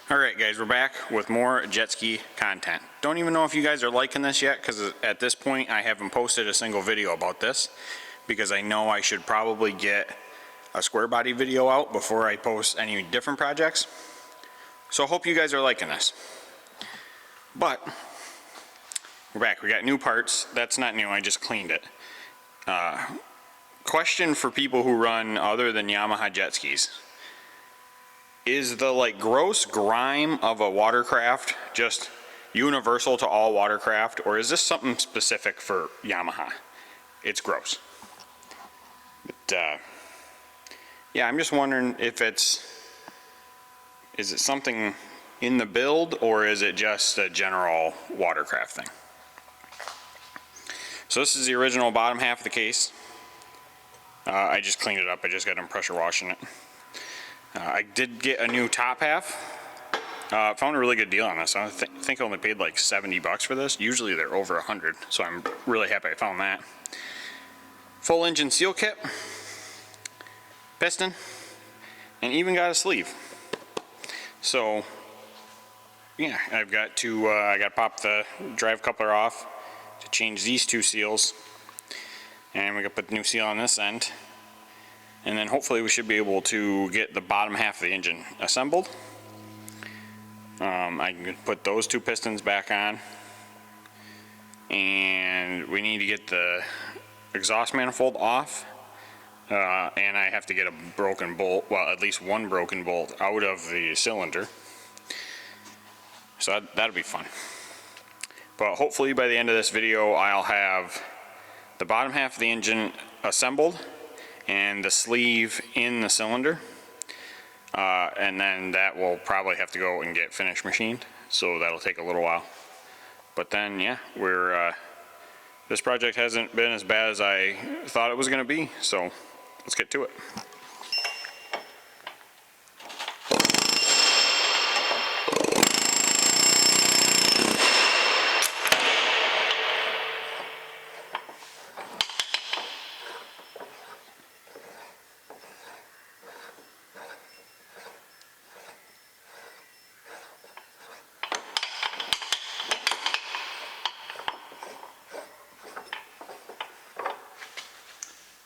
Alright guys, we're back with more jet ski content. Don't even know if you guys are liking this yet, because at this point I haven't posted a single video about this, because I know I should probably get a square body video out before I post any different projects. So I hope you guys are liking this. But we're back, we got new parts. That's not new, I just cleaned it. Question for people who run other than Yamaha jet skis. Is the gross grime of a watercraft just universal to all watercraft, or is this something specific for Yamaha? It's gross. But yeah, I'm just wondering if is it something in the build, or is it just a general watercraft thing? So this is the original bottom half of the case. I just cleaned it up, I just got done pressure washing it. I did get a new top half. Found a really good deal on this. I think I only paid like 70 bucks for this. Usually they're over 100, so I'm really happy I found that. Full engine seal kit, piston, and even got a sleeve. So yeah, I've got to I got to pop the drive coupler off to change these two seals, and we got to put the new seal on this end. And then hopefully we should be able to get the bottom half of the engine assembled. I can put those two pistons back on. And we need to get the exhaust manifold off. And I have to get a broken bolt, well at least one broken bolt out of the cylinder. So that'll be fun. But hopefully by the end of this video I'll have the bottom half of the engine assembled and the sleeve in the cylinder, and then that will probably have to go and get finish machined, so that'll take a little while. But then yeah, this project hasn't been as bad as I thought it was going to be, so let's get to it.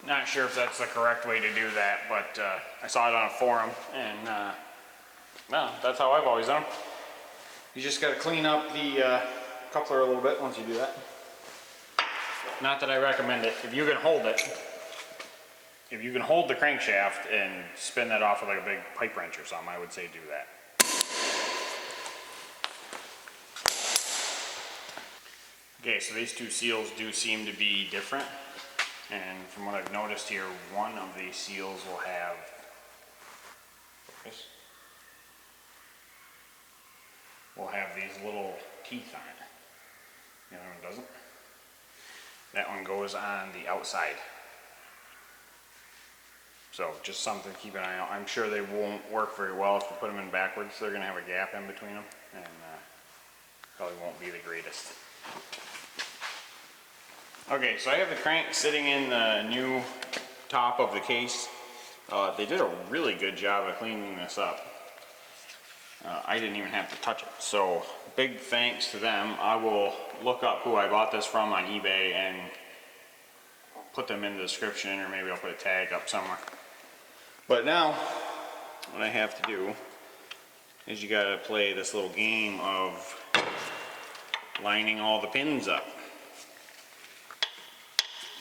Not sure if that's the correct way to do that, but I saw it on a forum, and well, that's how I've always done. You just got to clean up the coupler a little bit once you do that. Not that I recommend it. If you can hold it, if you can hold the crankshaft and spin that off with like a big pipe wrench or something, I would say do that. Okay, so these two seals do seem to be different. And from what I've noticed here, one of these seals will have these little teeth on it. The other one doesn't. That one goes on the outside. So just something to keep an eye on. I'm sure they won't work very well if you put them in backwards. They're going to have a gap in between them, and probably won't be the greatest. Okay, so I have the crank sitting in the new top of the case. They did a really good job of cleaning this up. I didn't even have to touch it, so big thanks to them. I will look up who I bought this from on eBay and put them in the description, or maybe I'll put a tag up somewhere. But now, what I have to do is you gotta play this little game of lining all the pins up,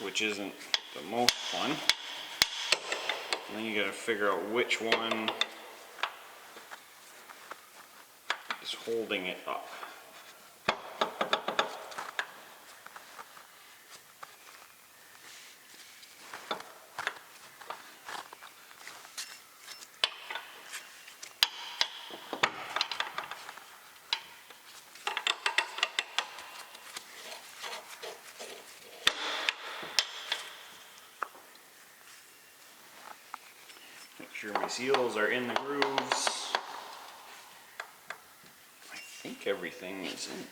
which isn't the most fun. And then you gotta figure out which one is holding it up. Make sure my seals are in the grooves. I think everything is in.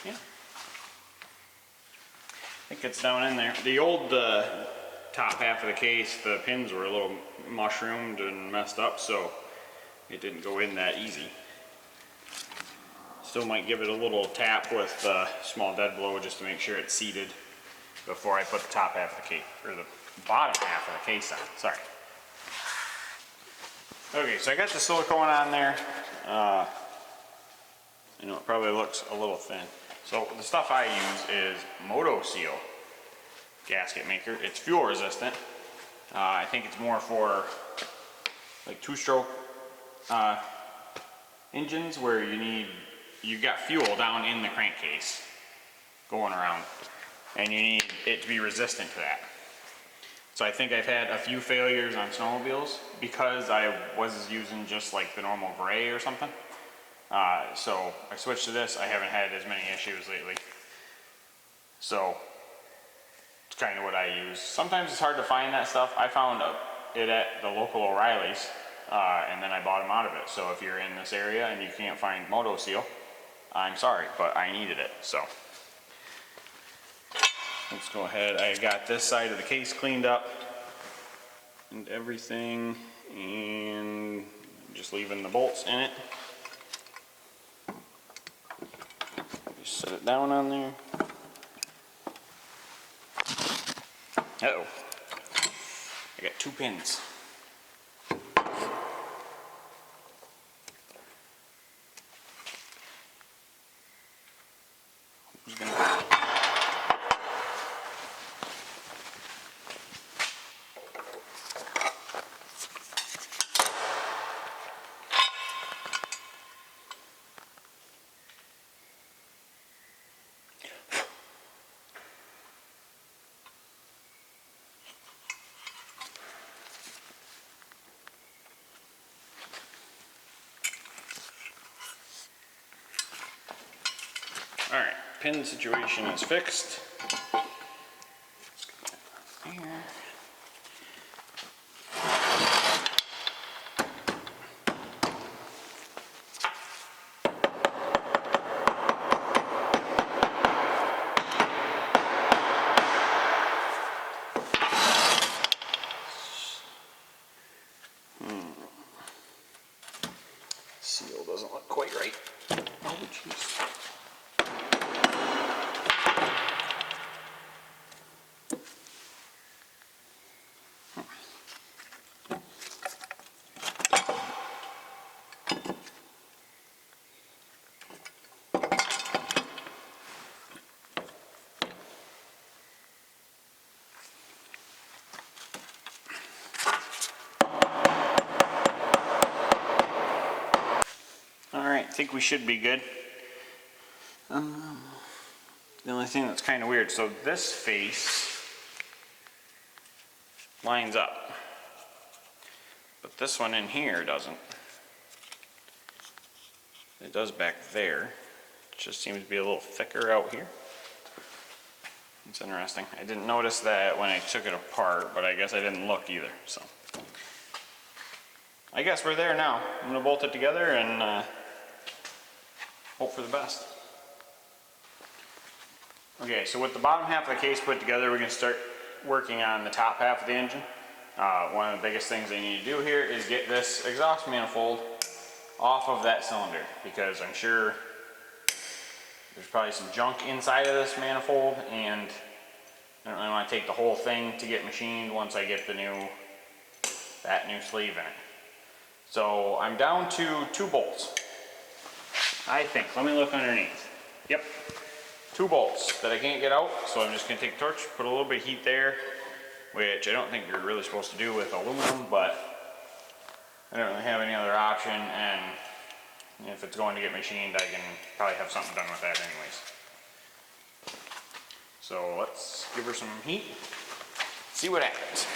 Yeah. I think it's down in there. The old top half of the case, the pins were a little mushroomed and messed up, so it didn't go in that easy. Still might give it a little tap with a small dead blow just to make sure it's seated before I put the top half of the case, or the bottom half of the case on, sorry. Okay, so I got the silicone on there. I know it probably looks a little thin. So the stuff I use is Moto Seal gasket maker. It's fuel resistant. I think it's more for like two-stroke engines where you've got fuel down in the crankcase going around, and you need it to be resistant to that. So I think I've had a few failures on snowmobiles because I was using just like the normal gray or something. So I switched to this. I haven't had as many issues lately. So it's kind of what I use. Sometimes it's hard to find that stuff. I found it at the local O'Reilly's, and then I bought them out of it. So if you're in this area and you can't find Moto Seal, I'm sorry, but I needed it. So let's go ahead. I got this side of the case cleaned up and everything, and just leaving the bolts in it. Just set it down on there. Uh-oh. I got 2 pins. Who's gonna... Alright, pin situation is fixed. There. Seal doesn't look quite right. Oh, jeez. Alright, I think we should be good. The only thing that's kind of weird, so this face lines up, but this one in here doesn't. It does back there. It just seems to be a little thicker out here. It's interesting. I didn't notice that when I took it apart, but I guess I didn't look either, so. I guess we're there now. I'm going to bolt it together and hope for the best. Okay, so with the bottom half of the case put together, we're going to start working on the top half of the engine. One of the biggest things I need to do here is get this exhaust manifold off of that cylinder, because I'm sure there's probably some junk inside of this manifold, and I don't really want to take the whole thing to get machined once I get that new sleeve in it. So I'm down to 2 bolts, I think. Let me look underneath. Yep, 2 bolts that I can't get out, so I'm just going to take a torch, put a little bit of heat there, which I don't think you're really supposed to do with aluminum, but I don't really have any other option, and if it's going to get machined, I can probably have something done with that anyways. So let's give her some heat, see what happens.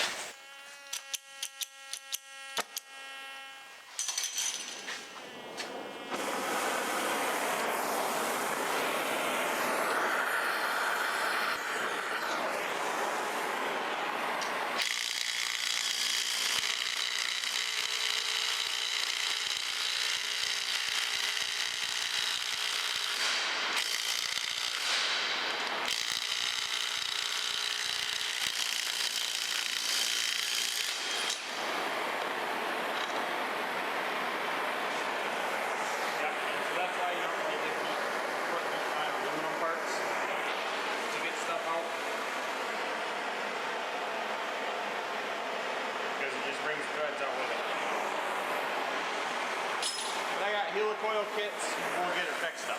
coil kits, we'll get it fixed up.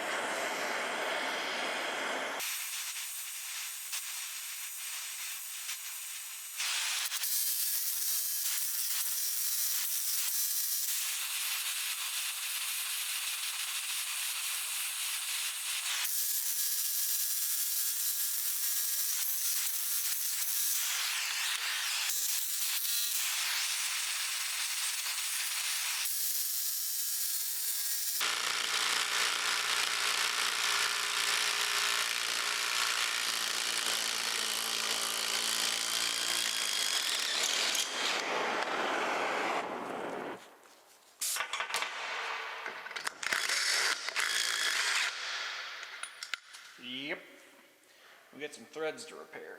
Yep, we got some threads to repair.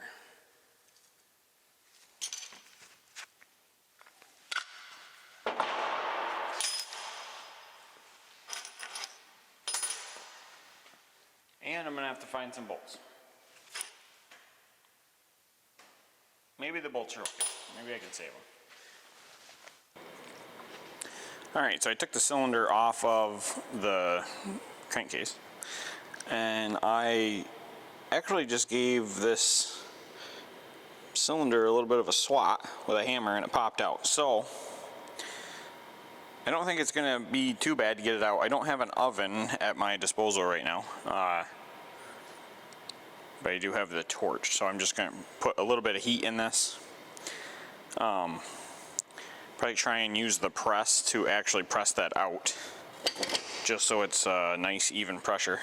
And I'm gonna have to find some bolts. Maybe the bolts are okay. Maybe I can save them. Alright, so I took the cylinder off of the crankcase, and I actually just gave this cylinder a little bit of a swat with a hammer, and it popped out. So I don't think it's gonna be too bad to get it out. I don't have an oven at my disposal right now, but I do have the torch, so I'm just gonna put a little bit of heat in this. Probably try and use the press to actually press that out, just so it's a nice even pressure.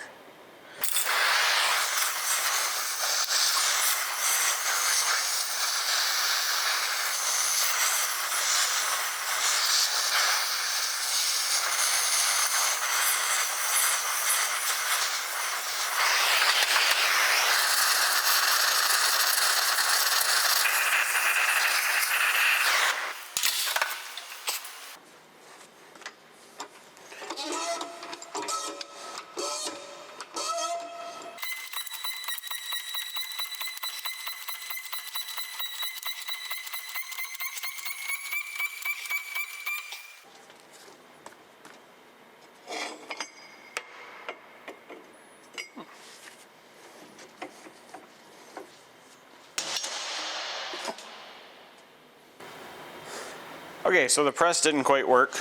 Okay, so the press didn't quite work.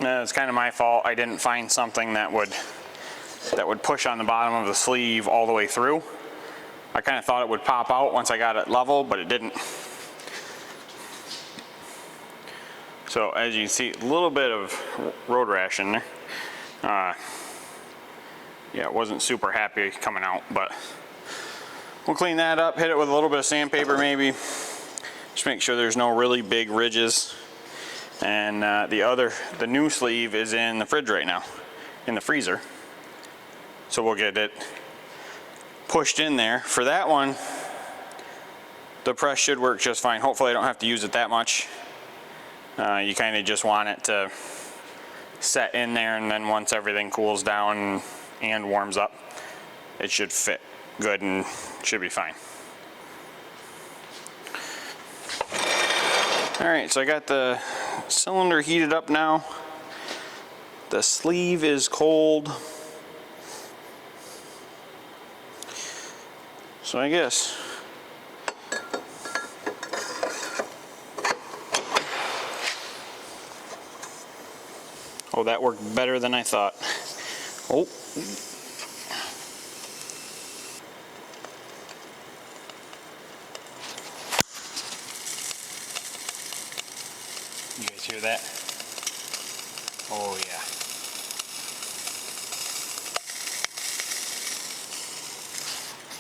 It's kind of my fault. I didn't find something that would push on the bottom of the sleeve all the way through. I kind of thought it would pop out once I got it level, but it didn't. So as you can see, a little bit of road rash in there. Yeah, it wasn't super happy coming out, but we'll clean that up, hit it with a little bit of sandpaper maybe. Just make sure there's no really big ridges. And the new sleeve is in the fridge right now, in the freezer. So we'll get it pushed in there. For that one, the press should work just fine. Hopefully I don't have to use it that much. You kind of just want it to set in there, and then once everything cools down and warms up, it should fit good and should be fine. Alright, so I got the cylinder heated up now. The sleeve is cold. So I guess oh, that worked better than I thought. Oh. You guys hear that? Oh yeah.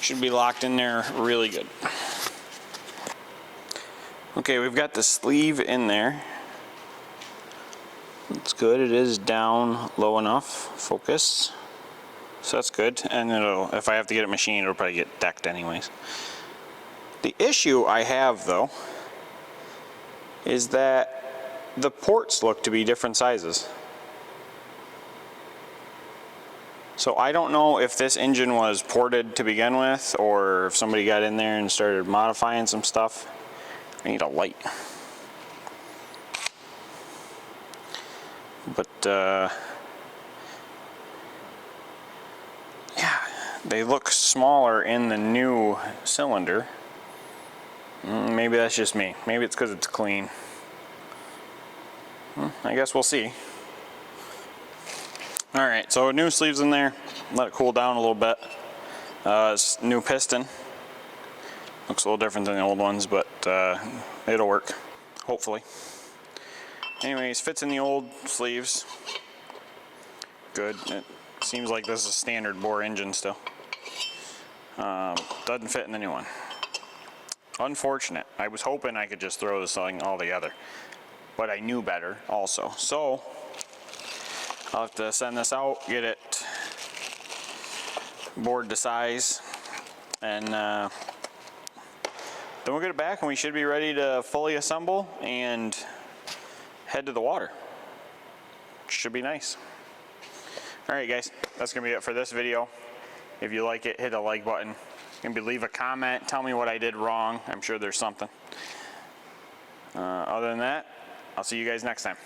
Should be locked in there really good. Okay, we've got the sleeve in there. It's good. It is down low enough. Focus. So that's good. And if I have to get it machined, it'll probably get decked anyways. The issue I have though is that the ports look to be different sizes. So I don't know if this engine was ported to begin with, or if somebody got in there and started modifying some stuff. I need a light. But yeah, they look smaller in the new cylinder. Maybe that's just me. Maybe it's because it's clean. I guess we'll see. Alright, so new sleeves in there. Let it cool down a little bit. It's new piston. Looks a little different than the old ones, but it'll work. Hopefully. Anyways, fits in the old sleeves. Good. It seems like this is a standard bore engine still. Doesn't fit in the new one. Unfortunate. I was hoping I could just throw this thing all together, but I knew better also. So I'll have to send this out, get it bored to size, and then we'll get it back and we should be ready to fully assemble and head to the water. Should be nice. Alright guys, that's going to be it for this video. If you like it, hit the like button. Maybe leave a comment, tell me what I did wrong. I'm sure there's something. Other than that, I'll see you guys next time.